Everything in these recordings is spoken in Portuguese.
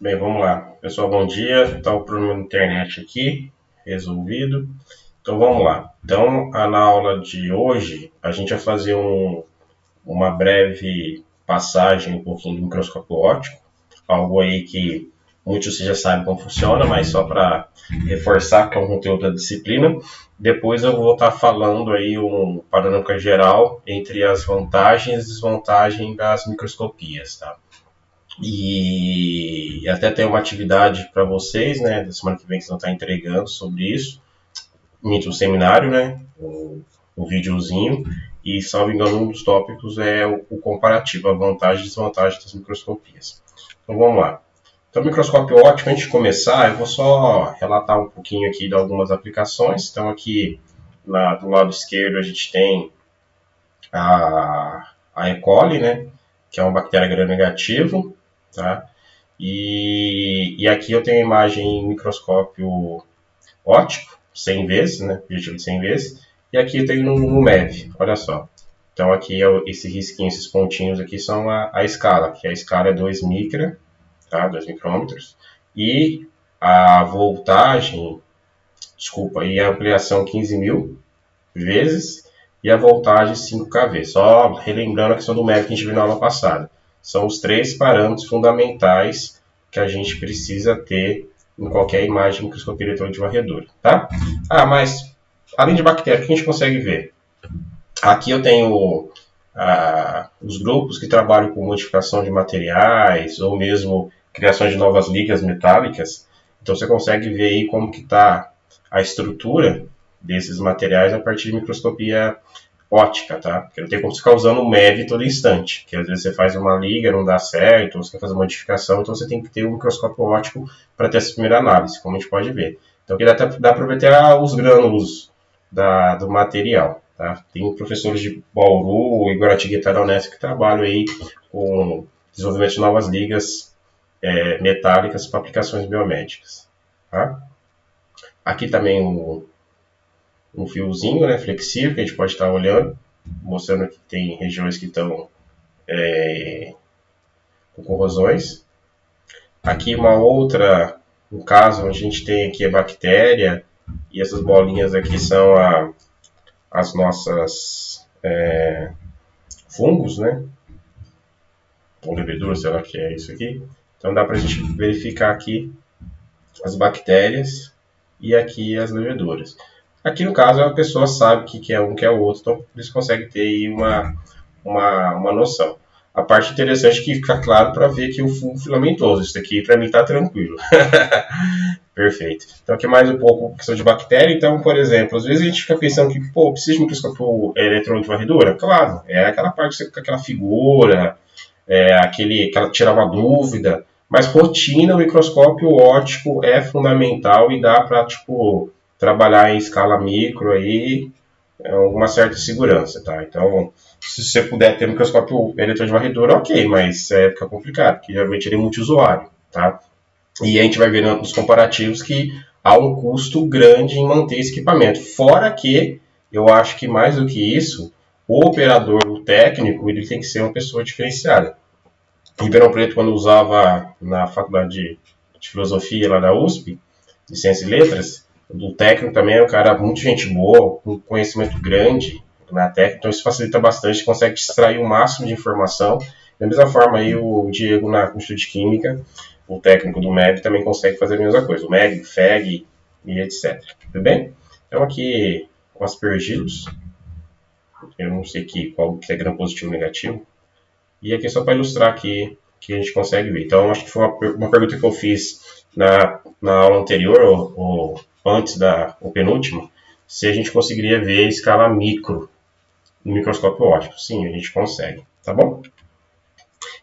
Bem, vamos lá. Pessoal, bom dia. Está o problema na internet aqui, resolvido. Então vamos lá. Então, na aula de hoje, a gente vai fazer uma breve passagem um pouquinho do microscópio óptico, algo aí que muitos já sabem como funciona, mas só para reforçar que é um conteúdo da disciplina. Depois eu vou estar falando aí um panorama geral entre as vantagens e desvantagens das microscopias, tá? E até tem uma atividade para vocês, né? Da semana que vem que vocês vão estar entregando sobre isso. Um seminário, né? Um videozinho. E, salvo engano, um dos tópicos é o comparativo, a vantagem e desvantagem das microscopias. Então vamos lá. Então, microscópio óptico, antes de começar, eu vou só relatar um pouquinho aqui de algumas aplicações. Então, aqui do lado esquerdo a gente tem a E. coli, né? Que é uma bactéria gram-negativa, tá? E aqui eu tenho a imagem em microscópio óptico, 100 vezes, né? Objetivo de 100 vezes. E aqui eu tenho no MEV, olha só. Então aqui esse risquinho, esses pontinhos aqui são a escala, que a escala é 2 micra, tá? 2 micrômetros. E a voltagem, desculpa, e a ampliação 15.000 vezes e a voltagem 5 kV. Só relembrando a questão do MEV que a gente viu na aula passada. São os três parâmetros fundamentais que a gente precisa ter em qualquer imagem de microscopia eletrônica de varredura, tá? Mas além de bactérias, o que a gente consegue ver? Aqui eu tenho os grupos que trabalham com modificação de materiais ou mesmo criação de novas ligas metálicas. Então você consegue ver aí como que está a estrutura desses materiais a partir de microscopia ótica, tá? Porque não tem como ficar usando o MEV todo instante, que às vezes você faz uma liga, não dá certo, ou você quer fazer uma modificação, então você tem que ter um microscópio óptico para ter essa primeira análise, como a gente pode ver. Então aqui dá para ver até os grânulos do material, tá? Tem professores de Bauru e Guaratinguetá da Unesp que trabalham aí com desenvolvimento de novas ligas metálicas para aplicações biomédicas, tá? Aqui também um fiozinho, né, flexível que a gente pode estar olhando, mostrando que tem regiões que estão com corrosões. Aqui um caso onde a gente tem aqui a bactéria e essas bolinhas aqui são as nossas fungos, né, ou leveduras, sei lá o que é isso aqui. Então dá para a gente verificar aqui as bactérias e aqui as leveduras. Aqui no caso a pessoa sabe que é um que é o outro, então eles conseguem ter aí uma noção. A parte interessante é que fica claro para ver que o fungo filamentoso, isso aqui para mim está tranquilo. Perfeito. Então aqui mais um pouco questão de bactéria. Então, por exemplo, às vezes a gente fica pensando que, precisa de microscópio eletrônico de varredura? Claro, é aquela parte com aquela figura, aquela tirar uma dúvida, mas rotina, o microscópio óptico é fundamental e dá para trabalhar em escala micro aí, uma certa segurança, tá? Então, se você puder ter um microscópio eletrônico de varredura, ok, mas fica complicado, porque geralmente ele é multiusuário, tá? E a gente vai ver nos comparativos que há um custo grande em manter esse equipamento. Fora que, eu acho que mais do que isso, o operador, o técnico, ele tem que ser uma pessoa diferenciada. Ribeirão Preto, quando usava na faculdade de filosofia lá da USP, de Ciências e Letras, o técnico também é um cara muito gente boa, com conhecimento grande na técnica, então isso facilita bastante, consegue extrair o máximo de informação. Da mesma forma aí o Diego no Instituto de Química, o técnico do MEG, também consegue fazer a mesma coisa, o MEG, o FEG e etc. Tudo bem? Então aqui com aspergilos, eu não sei qual que é gram positivo ou negativo, e aqui é só para ilustrar aqui que a gente consegue ver. Então, acho que foi uma pergunta que eu fiz na aula anterior, ou antes ou penúltima, se a gente conseguiria ver escala micro no microscópio óptico. Sim, a gente consegue, tá bom?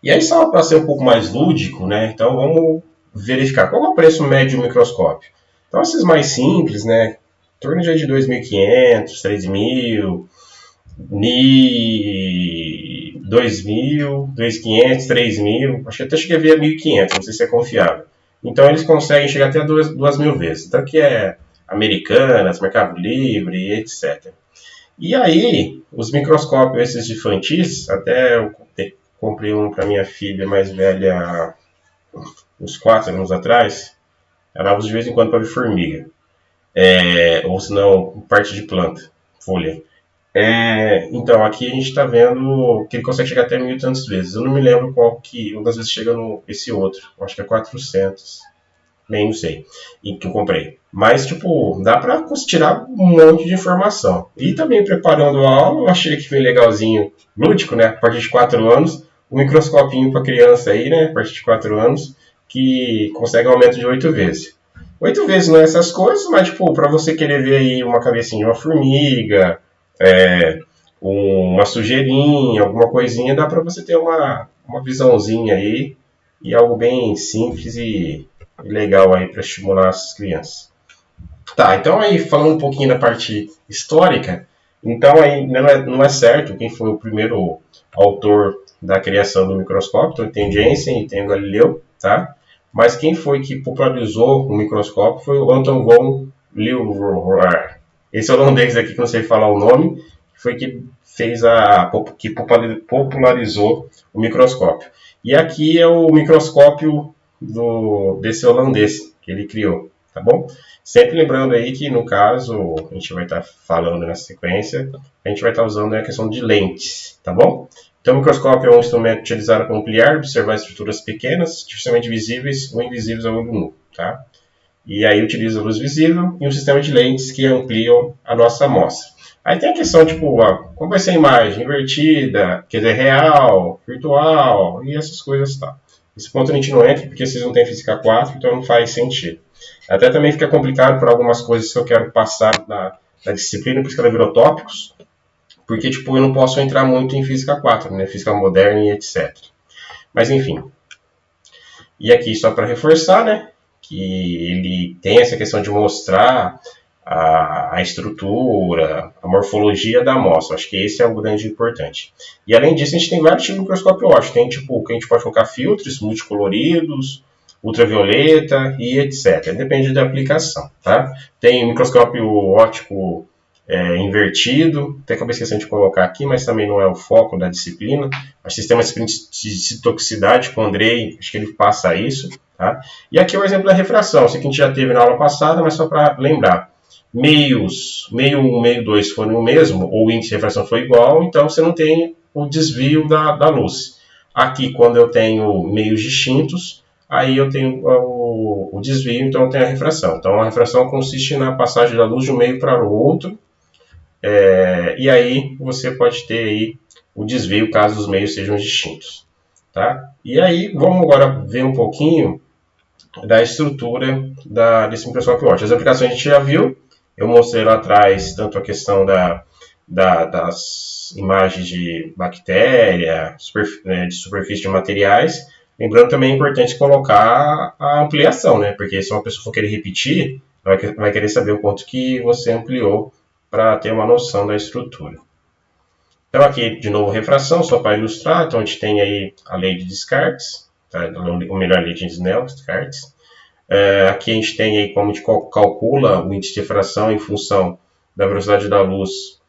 E aí, só para ser um pouco mais lúdico, né? Então, vamos verificar qual é o preço médio do microscópio. Então, esses mais simples, né? Em torno de 2.500, 3.000, 2.000, 2.500, 3.000, acho que até cheguei a ver a 1.500, não sei se é confiável. Então eles conseguem chegar até 2.000 vezes. Então aqui é Americanas, Mercado Livre, etc. E aí, os microscópios esses de infantis, até eu comprei um para minha filha mais velha uns 4 anos atrás, ela usa de vez em quando para ver formiga. Ou se não, parte de planta, folha. Então, aqui a gente está vendo que ele consegue chegar até 1.800 vezes. Eu não me lembro qual que, algumas vezes chega no esse outro. Eu acho que é 400. Nem não sei. E que eu comprei. Mas, tipo, dá pra tirar um monte de informação. E também preparando a aula, eu achei que foi legalzinho, lúdico, né? A partir de 4 anos, um microscopinho para criança aí, né? A partir de 4 anos, que consegue um aumento de 8 vezes. 8 vezes não é essas coisas, mas, tipo, para você querer ver aí uma cabecinha de uma formiga, é, uma sujeirinha, alguma coisinha, dá para você ter uma visãozinha aí e algo bem simples e legal aí para estimular as crianças. Tá, então aí falando um pouquinho da parte histórica, então aí não é certo quem foi o primeiro autor da criação do microscópio, então tem Jensen e tem o Galileu, tá? Mas quem foi que popularizou o microscópio foi o Anton von Leeuwenhoek. Esse holandês aqui que não sei falar o nome, que foi que fez que popularizou o microscópio. E aqui é o microscópio desse holandês que ele criou, tá bom? Sempre lembrando aí que, no caso, a gente vai estar falando nessa sequência, a gente vai estar usando a questão de lentes, tá bom? Então, o microscópio é um instrumento utilizado para ampliar, observar estruturas pequenas, dificilmente visíveis ou invisíveis ao olho nu, tá? E aí utiliza a luz visível e um sistema de lentes que ampliam a nossa amostra. Aí tem a questão, tipo, como vai ser a imagem? Invertida, quer dizer, real, virtual, e essas coisas, tá? Esse ponto a gente não entra, porque vocês não têm física 4, então não faz sentido. Até também fica complicado por algumas coisas que eu quero passar na disciplina, por isso que ela virou tópicos, porque, tipo, eu não posso entrar muito em física 4, né? Física moderna e etc. Mas, enfim. E aqui, só para reforçar, né? Que ele tem essa questão de mostrar a estrutura, a morfologia da amostra. Acho que esse é o grande importante. E além disso, a gente tem vários tipos de microscópio óptico. Tem tipo que a gente pode colocar filtros multicoloridos, ultravioleta e etc. Depende da aplicação, tá? Tem microscópio óptico invertido, até acabei esquecendo de colocar aqui, mas também não é o foco da disciplina. O sistema de citotoxicidade com o Andrei, acho que ele passa isso, tá? E aqui é o exemplo da refração, isso aqui a gente já teve na aula passada, mas só para lembrar. Meios, meio 1, meio 2 foram o mesmo, ou o índice de refração foi igual, então você não tem o desvio da luz. Aqui, quando eu tenho meios distintos, aí eu tenho o desvio, então eu tenho a refração. Então a refração consiste na passagem da luz de um meio para o outro, e aí você pode ter aí o desvio caso os meios sejam distintos. Tá? E aí vamos agora ver um pouquinho da estrutura desse microscópio óptico. As aplicações a gente já viu, eu mostrei lá atrás tanto a questão das imagens de bactéria, de superfície de materiais. Lembrando também é importante colocar a ampliação, né? Porque se uma pessoa for querer repetir, vai querer saber o quanto que você ampliou para ter uma noção da estrutura. Então aqui, de novo, refração, só para ilustrar. Então a gente tem aí a lei de Descartes, tá? Ou melhor, a lei de Snell, Descartes. Aqui a gente tem aí como a gente calcula o índice de refração em função da velocidade da luz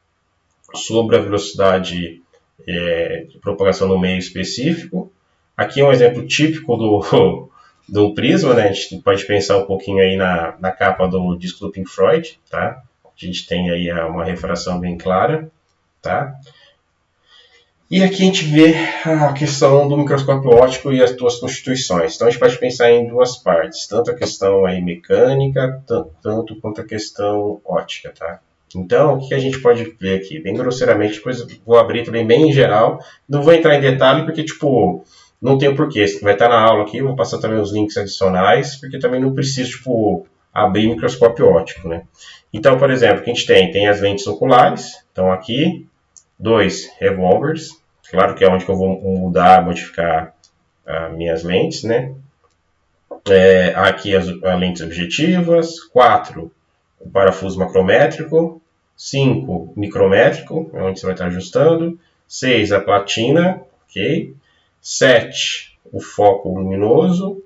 sobre a velocidade de propagação no meio específico. Aqui é um exemplo típico do prisma, né? A gente pode pensar um pouquinho aí na capa do disco do Pink Floyd, tá? A gente tem aí uma refração bem clara, tá? E aqui a gente vê a questão do microscópio óptico e as suas constituições. Então a gente pode pensar em duas partes, tanto a questão aí mecânica, tanto quanto a questão óptica, tá? Então, o que a gente pode ver aqui? Bem grosseiramente, depois vou abrir também bem em geral. Não vou entrar em detalhe porque, tipo, não tem o porquê. Vai estar na aula aqui, eu vou passar também os links adicionais, porque também não preciso, tipo, abrir microscópio óptico, né? Então, por exemplo, o que a gente tem? Tem as lentes oculares. Então, aqui, 2 revólveres. Claro que é onde que eu vou mudar, modificar as minhas lentes, né? Aqui as lentes objetivas. 4, o parafuso macrométrico. 5, micrométrico, é onde você vai estar ajustando. 6, a platina, ok? 7, o foco luminoso,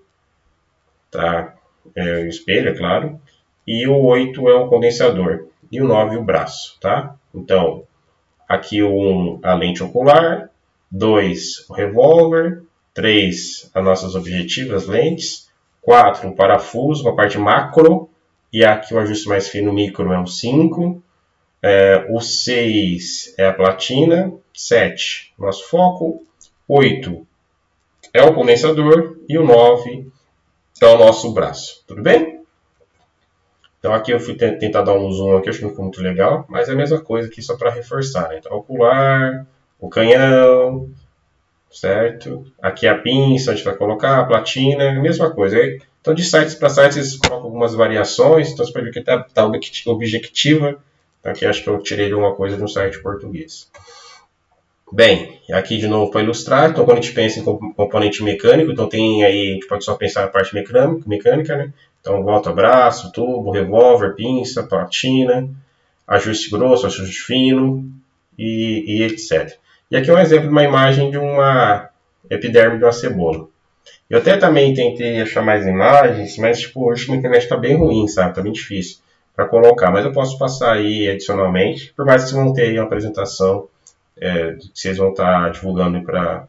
tá? O espelho, é claro. E o 8 é o condensador. E o 9, o braço, tá? Então, aqui o 1, a lente ocular. 2, o revólver. 3, as nossas objetivas, lentes. 4, o parafuso, a parte macro. E aqui o ajuste mais fino micro é um 5. O 6 é a platina. 7, nosso foco. 8 é o condensador. E o 9 é o nosso braço. Tudo bem? Então aqui eu fui tentar dar um zoom aqui, acho que não ficou muito legal, mas é a mesma coisa aqui só para reforçar, né? Então, ocular, o canhão, certo? Aqui a pinça, a gente vai colocar a platina, a mesma coisa. Então de sites para sites eles colocam algumas variações, então você pode ver que está objetiva. Então aqui acho que eu tirei de uma coisa de um site português. Bem, aqui de novo para ilustrar, então quando a gente pensa em componente mecânico, então tem aí, a gente pode só pensar na parte mecânica, né? Então volta braço, tubo, revólver, pinça, platina, ajuste grosso, ajuste fino e etc. E aqui é um exemplo de uma imagem de uma epiderme de uma cebola. Eu até também tentei achar mais imagens, mas tipo, hoje a internet está bem ruim, sabe? Está bem difícil para colocar, mas eu posso passar aí adicionalmente, por mais que vocês vão ter aí uma apresentação que vocês vão estar divulgando para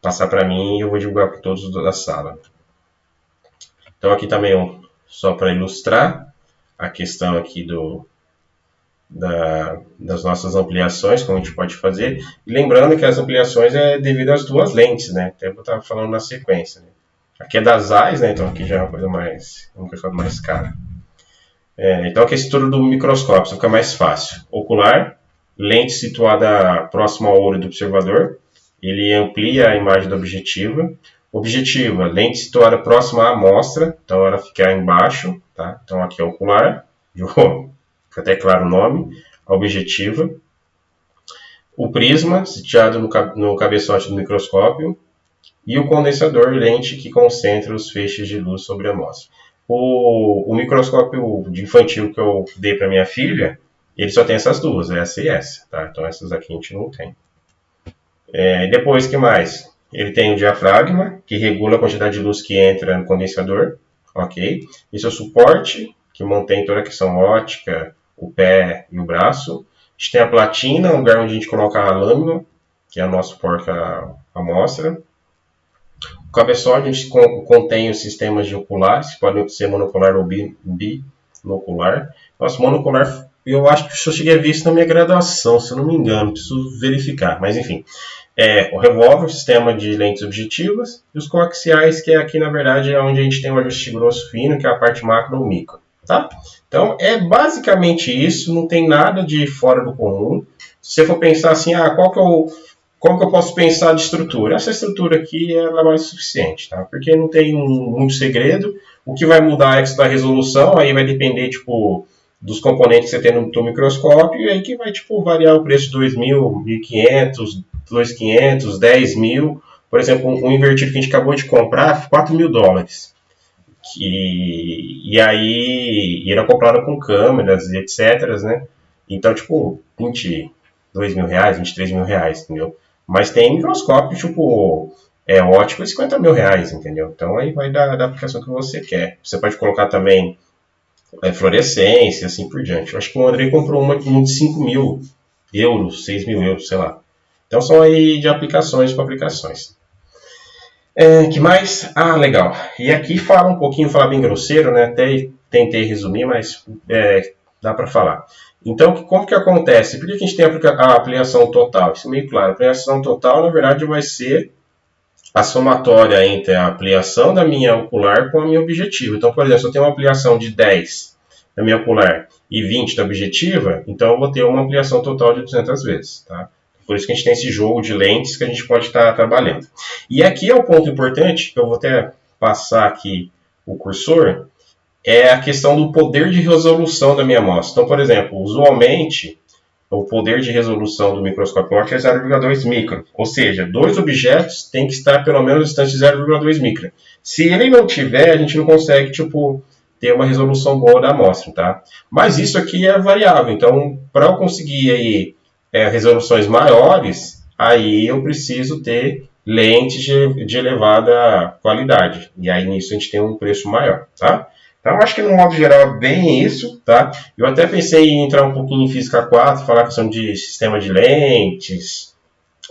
passar para mim e eu vou divulgar para todos da sala. Então aqui também só para ilustrar a questão aqui das nossas ampliações, como a gente pode fazer. E lembrando que as ampliações é devido às duas lentes, né? Até eu estava falando na sequência. Né? Aqui é das AIS, né? Então aqui já é uma coisa mais cara. Então aqui é a estrutura do microscópio, isso fica mais fácil. Ocular, lente situada próximo ao olho do observador. Ele amplia a imagem da objetiva. Objetiva, lente situada próxima à amostra, então ela fica embaixo, tá? Então aqui é o ocular, fica até claro o nome, a objetiva. O prisma, situado no cabeçote do microscópio. E o condensador, lente que concentra os feixes de luz sobre a amostra. O microscópio de infantil que eu dei para minha filha, ele só tem essas duas, essa e essa, tá? Então essas aqui a gente não tem. Depois, que mais? Ele tem o diafragma, que regula a quantidade de luz que entra no condensador. Ok? Isso é o suporte, que mantém toda a questão ótica, o pé e o braço. A gente tem a platina, um lugar onde a gente coloca a lâmina, que é o nosso porta-amostra. O cabeçote, a gente contém os sistemas de oculares, que podem ser monocular ou binocular. Nossa, monocular, eu acho que eu cheguei a ver isso na minha graduação, se eu não me engano, preciso verificar, mas enfim. O revólver, o sistema de lentes objetivas, e os coaxiais, que aqui na verdade é onde a gente tem o ajuste grosso fino, que é a parte macro ou micro. Tá? Então é basicamente isso, não tem nada de fora do comum. Se você for pensar assim, como que eu posso pensar de estrutura? Essa estrutura aqui ela é mais suficiente, tá? Porque não tem muito segredo. O que vai mudar é da resolução, aí vai depender tipo, dos componentes que você tem no teu microscópio, e aí que vai tipo, variar o preço de 2.000, 1.500, 2.500, 10.000. Por exemplo, um invertido que a gente acabou de comprar, $4.000. E aí era comprado com câmeras e etc, né? Então, tipo, R$22.000, R$23.000, entendeu? Mas tem microscópio, tipo, ótico, R$50.000, entendeu? Então aí vai da aplicação que você quer. Você pode colocar também fluorescência, assim por diante. Eu acho que o Andrei comprou uma de 5.000 euros, 6.000 euros, sei lá. Então são aí de aplicações para aplicações. Que mais? Ah, legal. E aqui fala um pouquinho, falar bem grosseiro, né? Até tentei resumir, mas dá para falar. Então, como que acontece? Por que a gente tem a ampliação total? Isso é meio claro. A ampliação total, na verdade, vai ser a somatória entre a ampliação da minha ocular com a minha objetiva. Então, por exemplo, se eu tenho uma ampliação de 10 da minha ocular e 20 da objetiva, então eu vou ter uma ampliação total de 200 vezes, tá? Por isso que a gente tem esse jogo de lentes que a gente pode estar trabalhando. E aqui é o ponto importante, que eu vou até passar aqui o cursor, é a questão do poder de resolução da minha amostra. Então, por exemplo, usualmente, o poder de resolução do microscópio óptico é 0,2 micron. Ou seja, dois objetos têm que estar pelo menos distantes de 0,2 micron. Se ele não tiver, a gente não consegue, tipo, ter uma resolução boa da amostra, tá? Mas isso aqui é variável. Então, para eu conseguir aí resoluções maiores, aí eu preciso ter lentes de elevada qualidade. E aí nisso a gente tem um preço maior, tá? Então acho que no modo geral é bem isso, tá? Eu até pensei em entrar um pouquinho em Física 4, falar a questão de sistema de lentes,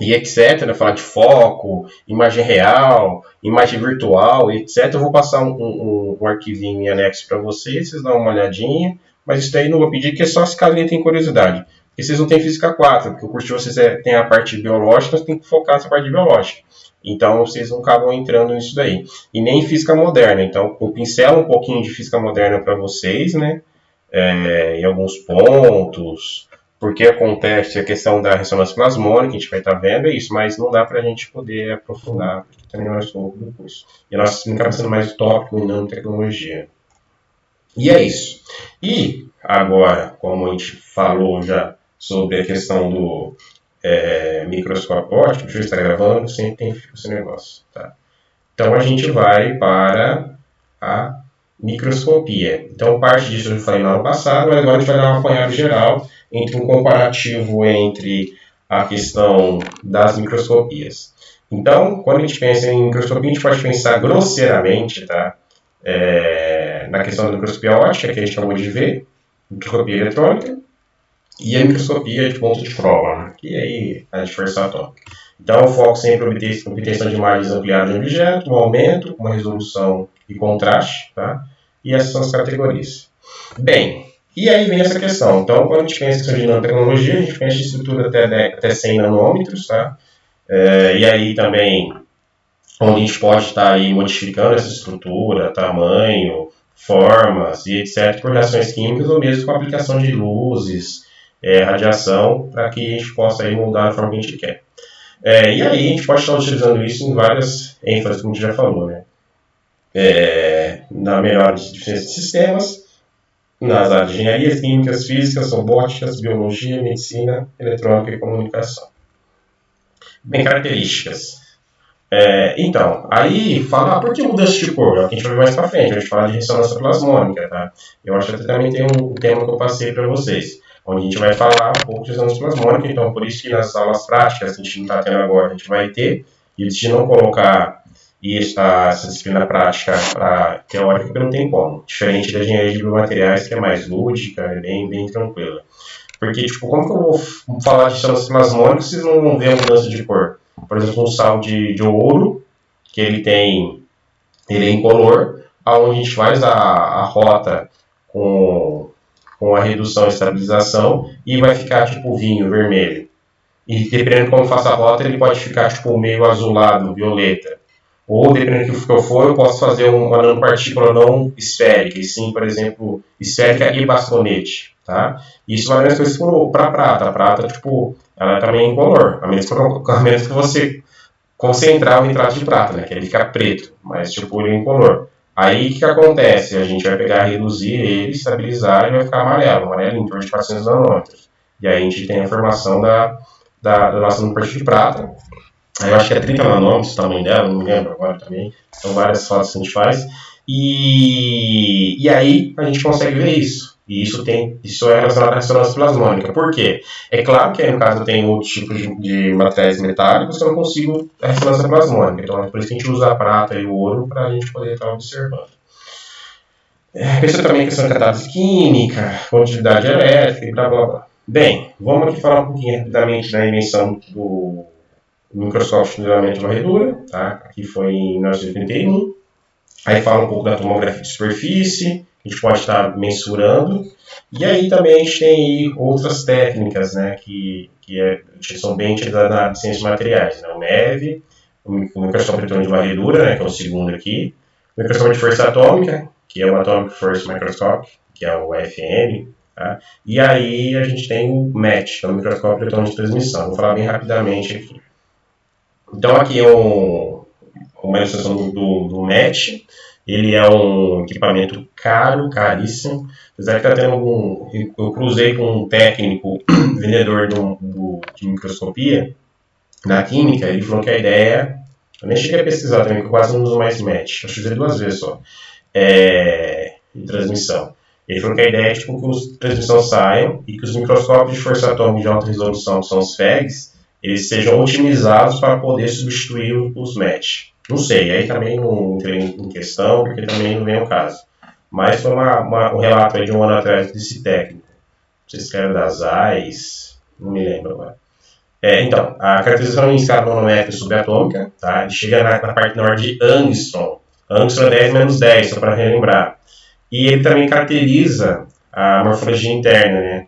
e etc., falar de foco, imagem real, imagem virtual, etc. Eu vou passar um arquivinho em anexo para vocês dão uma olhadinha, mas isso daí não vou pedir, que é só se caso alguém tem curiosidade. Porque vocês não têm Física 4, porque o curso de vocês tem a parte biológica, mas tem que focar nessa parte biológica. Então, vocês não acabam entrando nisso daí. E nem Física Moderna. Então, eu pincelo um pouquinho de Física Moderna para vocês, né? Em alguns pontos, porque acontece a questão da ressonância plasmônica, a gente vai estar vendo isso, mas não dá para a gente poder aprofundar, porque também não é escopo do curso. E nós acaba sendo mais tópico e não tecnologia. E é isso. E agora, como a gente falou já sobre a questão do microscópio óptico, deixa eu estar gravando, sempre tem esse negócio. Tá? Então a gente vai para a microscopia. Então parte disso eu falei no ano passado, mas agora a gente vai dar um apanhado geral entre um comparativo entre a questão das microscopias. Então, quando a gente pensa em microscopia, a gente pode pensar grosseiramente, tá? Na questão da microscopia óptica, que a gente acabou de ver, microscopia eletrônica, e a microscopia de ponto de prova, né? E aí a dispersão atômica. Então, o foco sempre é obtenção de imagens ampliadas de um objeto, um aumento, uma resolução e contraste, tá? E essas são as categorias. Bem, e aí vem essa questão. Então, quando a gente pensa em nanotecnologia, a gente pensa em estrutura até 100 nanômetros, tá? E aí também, onde a gente pode estar aí modificando essa estrutura, tamanho, formas e etc., por reações químicas, ou mesmo com a aplicação de luzes, radiação, para que a gente possa aí moldar a forma que a gente quer. E aí a gente pode estar utilizando isso em várias ênfases, como a gente já falou, né? Na melhora de eficiência de sistemas, nas áreas de engenharia, químicas, físicas, robóticas, biologia, medicina, eletrônica e comunicação. Bem, características. Então, aí fala, por que mudança de cor? A gente vai ver mais para frente, a gente fala de ressonância plasmônica, tá? Eu acho que também tem um tema que eu passei para vocês, onde a gente vai falar um pouco de ressonância plasmônica, então por isso que nas aulas práticas, que a gente não está tendo agora, a gente vai ter, e se não colocar essa disciplina prática para teórica, porque não tem como, diferente da engenharia de biomateriais, que é mais lúdica, é bem tranquila. Porque, tipo, como que eu vou falar de ressonância plasmônica se vocês não vão ver a mudança de cor? Por exemplo, um sal de ouro, que ele é incolor, onde a gente faz a rota com a redução e estabilização e vai ficar tipo vinho vermelho. E dependendo de como faça a rota, ele pode ficar tipo meio azulado, violeta. Ou dependendo do que eu for, eu posso fazer uma nanopartícula não esférica, e sim, por exemplo, esférica e bastonete. Tá? Isso vai mais coisa para a prata. A prata, tipo, ela também é incolor, a menos que você concentrar o nitrato de prata, né? Que ele fica preto, mas tipo, ele é incolor. Aí o que acontece? A gente vai pegar, reduzir ele, estabilizar e vai ficar amarelo em torno de 400 nanômetros. E aí a gente tem a formação da nossa nanopartícula de prata. Aí eu acho que é 30 nanômetros o tamanho dela, não me lembro agora também. São várias fotos que a gente faz. E aí a gente consegue ver isso. E isso é relacionado à ressonância plasmônica. Por quê? É claro que aí, no caso, tem outros tipos de materiais metálicos que eu não consigo a ressonância plasmônica. Então é por isso que a gente usa a prata e o ouro para a gente poder estar observando. Pensa também em questão de catálise química, condutividade elétrica e blá blá blá. Bem, vamos aqui falar um pouquinho rapidamente da invenção do microscópio de nivelamento de varredura. Tá? Aqui foi em 1981. Aí fala um pouco da tomografia de superfície, a gente pode estar mensurando. E aí também a gente tem aí outras técnicas, né, que são bem utilizadas na ciência de materiais. Né? O MEV, o microscópio eletrônico de varredura, né, que é o segundo aqui. O microscópio de força atômica, que é o Atomic Force Microscope, que é o FM. Tá? E aí a gente tem o MET, que é o microscópio eletrônico de transmissão. Vou falar bem rapidamente aqui. Então aqui é uma ilustração do MET. Ele é um equipamento caro, caríssimo. Apesar que está tendo eu cruzei com um técnico, vendedor de microscopia, na química, ele falou que a ideia, eu nem cheguei a pesquisar também, porque eu quase não uso mais MET, eu usei 2 vezes só, de transmissão. Ele falou que a ideia é tipo, que os transmissão saiam e que os microscópios de força atômica de alta resolução, que são os FEGs, eles sejam otimizados para poder substituir os MET. Não sei, aí também não entrei em questão, porque também não vem o caso. Mas foi um relato aí de um ano atrás desse técnico. Não sei se era das AIS, não me lembro agora. Então, a caracterização inicial manométrica subatômica, tá? Ele chega na parte na ordem de Angstrom. Angstrom é 10 menos 10, só para relembrar. E ele também caracteriza a morfologia interna, né?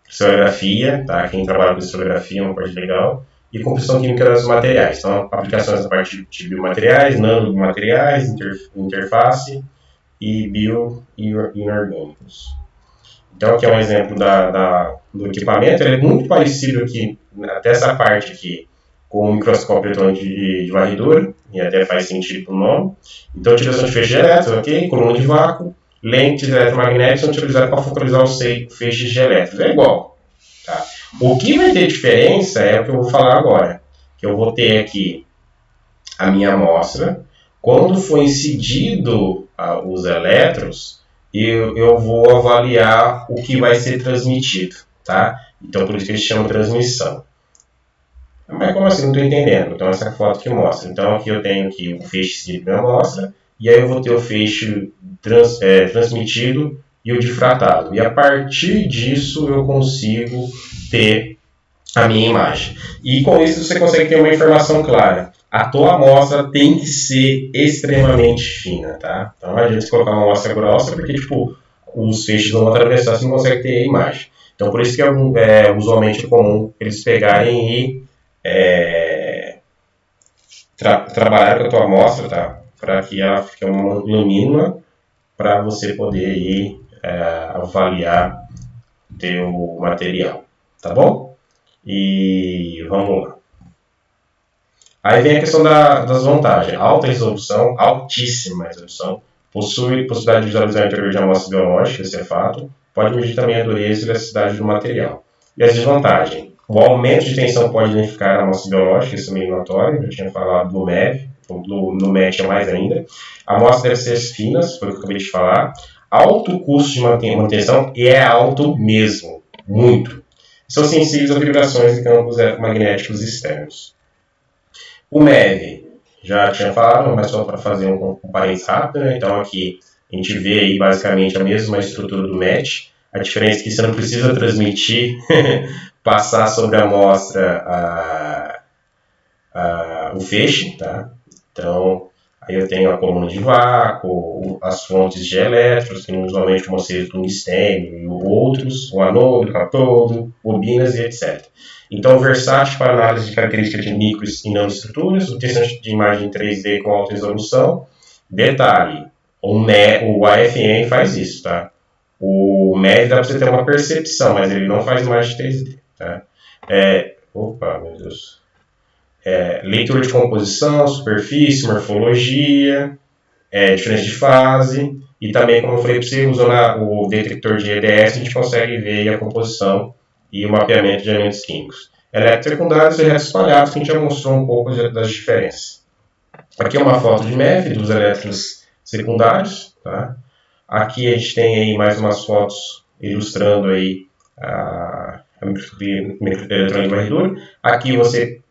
Cristolografia, tá? Quem trabalha com cristolografia é uma parte legal. E composição química dos materiais. Então, aplicações na parte de biomateriais, nanomateriais, interface e inorgânicos. Então, aqui é um exemplo do equipamento. Ele é muito parecido aqui, até essa parte aqui, com o microscópio eletrônico de varredura, e até faz sentido para o nome. Então, utilização de feixes elétricos, ok? Coluna de vácuo, lentes eletromagnéticas são utilizadas para focalizar os feixes de elétrons. É igual. Tá? O que vai ter diferença é o que eu vou falar agora. Que eu vou ter aqui a minha amostra. Quando for incidido os elétrons, eu vou avaliar o que vai ser transmitido, tá? Então, por isso que eles chamam transmissão. Mas como assim? Não estou entendendo. Então, essa é a foto que mostra. Então, aqui eu tenho aqui o feixe de amostra, e aí eu vou ter o feixe transmitido e o difratado. E a partir disso, eu consigo ter a minha imagem. E com isso, você consegue ter uma informação clara. A tua amostra tem que ser extremamente fina, tá? Então não adianta você colocar uma amostra grossa, porque tipo, os feixes vão atravessar, você não consegue ter a imagem. Então por isso que é usualmente comum eles pegarem e trabalhar com a tua amostra, tá? Para que ela fique uma mínima para você poder ir avaliar o teu material, tá bom? E vamos lá. Aí vem a questão das vantagens. Alta resolução, altíssima resolução, possui possibilidade de visualizar o interior de amostras biológicas, esse é fato, pode medir também a dureza e elasticidade do material. E as desvantagens. O aumento de tensão pode danificar a amostra biológica, isso é meio notório, eu tinha falado do MEV, no MET é mais ainda. A amostra deve ser fina, foi o que eu acabei de falar. Alto custo de manutenção, e é alto mesmo, muito. São sensíveis a vibrações de campos magnéticos externos. O MEV, já tinha falado, mas só para fazer um parênteses rápido, né? Então aqui a gente vê aí basicamente a mesma estrutura do MET. A diferença é que você não precisa transmitir, passar sobre a amostra o feixe, tá? Então, aí eu tenho a coluna de vácuo, as fontes de elétrons, que usualmente vão ser tungstênio e outros, o anodo, o catodo, bobinas e etc. Então, versátil para análise de características de micro e nanoestruturas, obtenção de imagem 3D com alta resolução. Detalhe, o AFM faz isso, tá? O MEV dá para você ter uma percepção, mas ele não faz imagem 3D, tá? Opa, meu Deus. Leitura de composição, superfície, morfologia, diferença de fase, e também, como eu falei para você, usando o detector de EDS, a gente consegue ver a composição e o mapeamento de elementos químicos. Elétrons secundários e elétrons espalhados, que a gente já mostrou um pouco das diferenças. Aqui é uma foto de MEV dos elétrons secundários, tá? Aqui a gente tem aí mais umas fotos ilustrando aí a microscopia eletrônica de varredura. Aqui você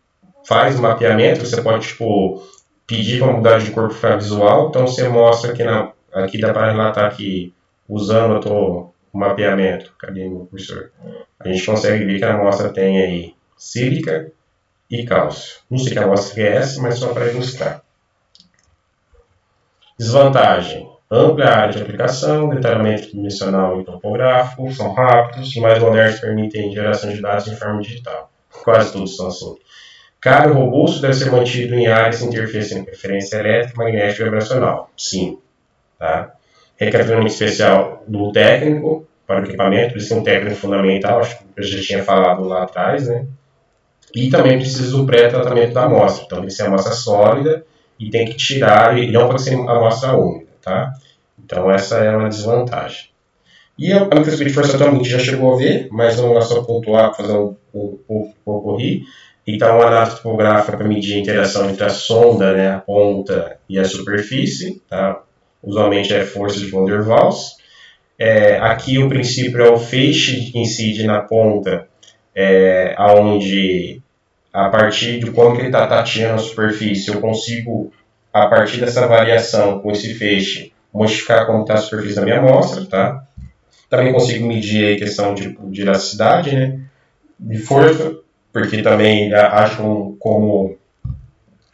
faz o mapeamento, você pode pedir para mudar de cor para visual, então você mostra aqui dá para relatar que usando o mapeamento, cadê meu cursor? A gente consegue ver que a amostra tem aí sílica e cálcio. Não sei que amostra é essa, mas só para ilustrar. Desvantagem: ampla área de aplicação, detalhamento dimensional e topográfico, são rápidos e mais modernos, permitem geração de dados em forma digital. Quase todos são assim. Caro e robusto, deve ser mantido em áreas sem interferência elétrica, magnética e vibracional. Sim. Tá? Requer treinamento especial do técnico para o equipamento, precisa ser um técnico fundamental, acho que eu já tinha falado lá atrás, né? E também precisa do pré-tratamento da amostra. Então tem que ser amostra sólida e tem que tirar, e não pode ser amostra úmida. Tá? Então essa é uma desvantagem. E a microscopia de força atômica a gente já chegou a ver, mas vamos lá só pontuar, fazer um corri. Então, a análise topográfica para medir a interação entre a sonda, né, a ponta e a superfície, tá? Usualmente é força de Van der Waals. Aqui o princípio é o feixe que incide na ponta, onde a partir de como ele está tateando a superfície, eu consigo, a partir dessa variação com esse feixe, modificar como está a superfície da minha amostra. Tá? Também consigo medir a questão de elasticidade, né, de força, porque também acham como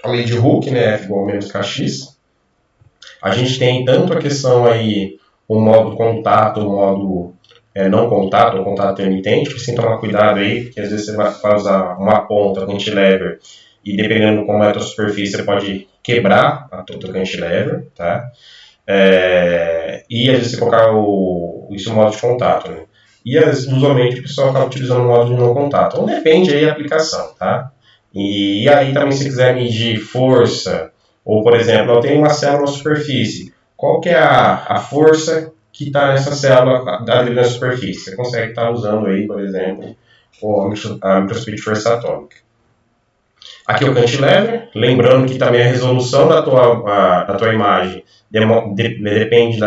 a lei de Hooke, né, F igual menos kx. A gente tem tanto a questão aí, o modo contato, o modo não contato, ou contato intermitente, precisa tomar cuidado aí, porque às vezes você vai usar uma ponta cantilever e dependendo de como é a tua superfície, você pode quebrar a tua cantilever, tá? E às vezes você colocar isso no modo de contato, né? E às vezes, usualmente, o pessoal acaba utilizando o modo de não contato. Então depende aí da aplicação, tá? E aí também se quiser medir força, ou por exemplo, eu tenho uma célula na superfície, qual que é a força que está nessa célula ali na superfície? Você consegue estar usando aí, por exemplo, a microscopia de força atômica. Aqui é o cantilever, lembrando que também a resolução da tua imagem depende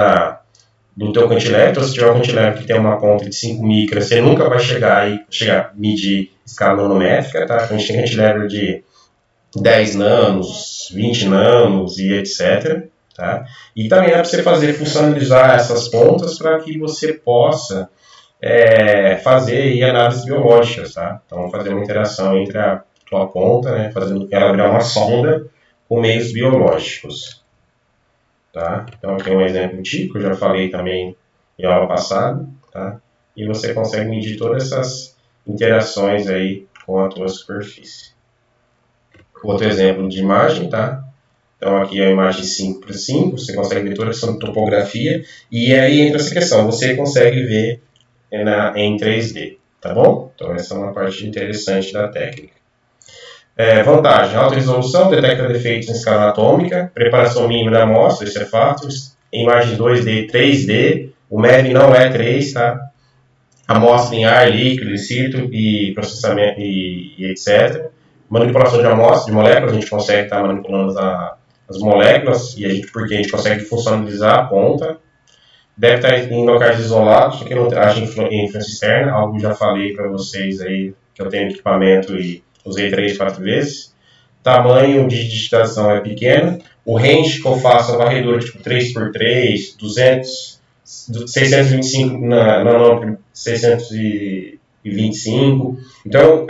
do teu cantilever. Então, se tiver um cantilever que tem uma ponta de 5 micras, você nunca vai chegar a medir escala nanométrica, tá? Então, a gente tem cantilever de 10 nanos, 20 nanos e etc. Tá? E também é para você funcionalizar essas pontas para que você possa fazer aí análises biológicas. Tá? Então, fazer uma interação entre a tua ponta, né, fazendo ela virar uma sonda com meios biológicos. Tá? Então, aqui é um exemplo típico, eu já falei também em aula passada. Tá? E você consegue medir todas essas interações aí com a tua superfície. Outro exemplo de imagem, tá? Então aqui é a imagem 5x5, você consegue ver toda essa topografia, e aí entra essa questão, você consegue ver em 3D, tá bom? Então essa é uma parte interessante da técnica. Vantagem, alta resolução, detecta defeitos em escala atômica, preparação mínima da amostra, isso é fato, imagem 2D, 3D, o MEV não é 3, tá? Amostra em ar, líquido, lícito e processamento e etc. Manipulação de amostras, de moléculas, a gente consegue estar manipulando as moléculas, porque a gente consegue funcionalizar a ponta. Deve estar em locais isolados, porque não age influência externa, algo que eu já falei para vocês aí, que eu tenho equipamento e usei 3, 4 vezes. Tamanho de digitação é pequeno. O range que eu faço é varredura tipo 3x3, 200, 625 nanômetro, 625. Então,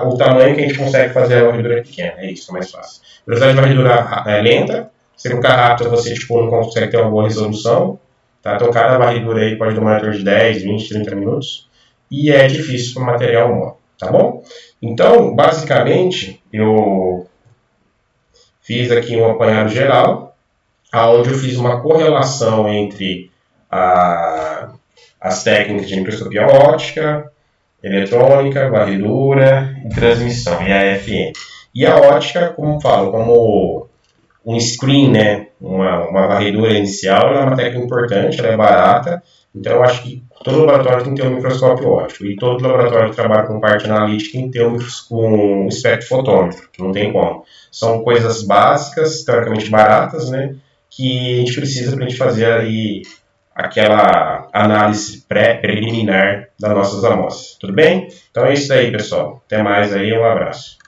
o tamanho que a gente consegue fazer a varredura é pequena. É isso, é mais fácil. A velocidade de varredura é lenta. Se colocar rápido, você não consegue ter uma boa resolução. Tá? Então, cada varredura aí pode demorar de 10, 20, 30 minutos. E é difícil para o material mole. Tá bom? Então, basicamente, eu fiz aqui um apanhado geral, onde eu fiz uma correlação entre as técnicas de microscopia óptica, eletrônica, varredura e transmissão, e a FM. E a óptica, como falo, como um screen, né, uma varredura inicial, ela é uma técnica importante, ela é barata, então eu acho que todo laboratório tem que ter um microscópio óptico, e todo laboratório que trabalha com parte analítica tem que ter um espectrofotômetro, que não tem como. São coisas básicas, teoricamente baratas, né, que a gente precisa para a gente fazer aí aquela análise preliminar das nossas amostras. Tudo bem? Então é isso aí, pessoal. Até mais aí, um abraço.